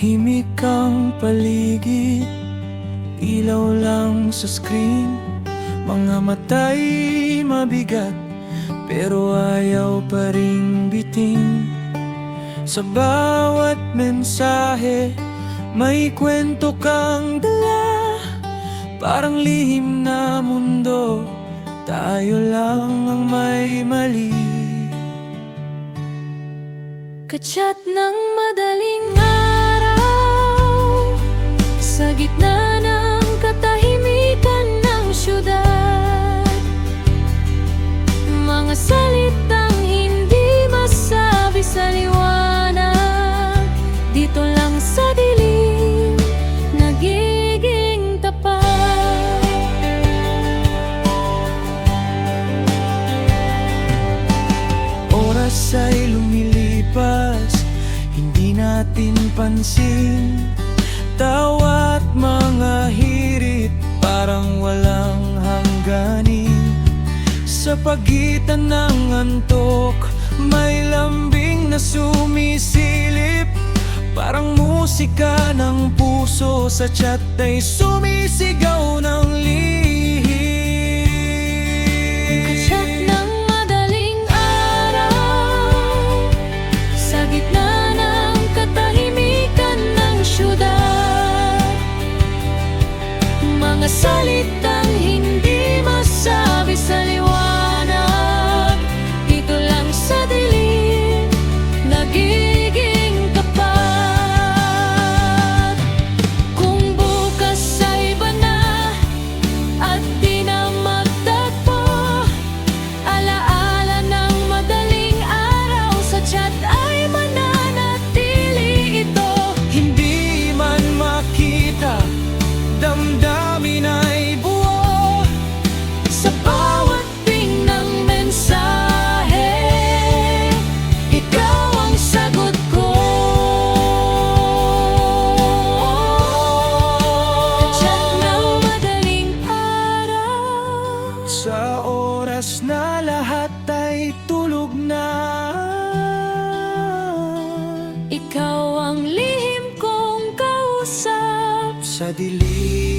Tahimik ang paligid, ilaw lang sa screen. Mga mata'y mabigat, pero ayaw pa ring bitin. Sa bawat mensahe, may kwento kang dala. Parang lihim na mundo, tayo lang ang may mali. Ka-chat ng madaling araw, sa gitna ng katahimikan ng syudad. Mga salitang hindi masabi sa liwanag, dito lang sa dilim, nagiging tapat. Oras ay lumilipas, hindi natin pansin. Tawa't mga hirit, parang walang hangganin. Sa pagitan ng antok, may lambing na sumisilip. Parang musika ng puso, sa chat ay sumisigaw ng lihim. Ka-chat ng madaling araw, sa gitna ng katahimikan ng syudad. Mga salitang hindi masabi sa liwanag, dito lang sa dilim, nagiging tapat. Kung bukas ay iba na at di na magtagpo, alaala ng madaling araw, sa chat ay mananatili ito. Hindi man makita, damdamin ay buo. Sa bawat ping ng mensahe, ikaw ang sagot ko. Ka-chat ng madaling araw, Sa oras na lahat ay tulog na, ikaw ang lihim kong kausap. sa dilim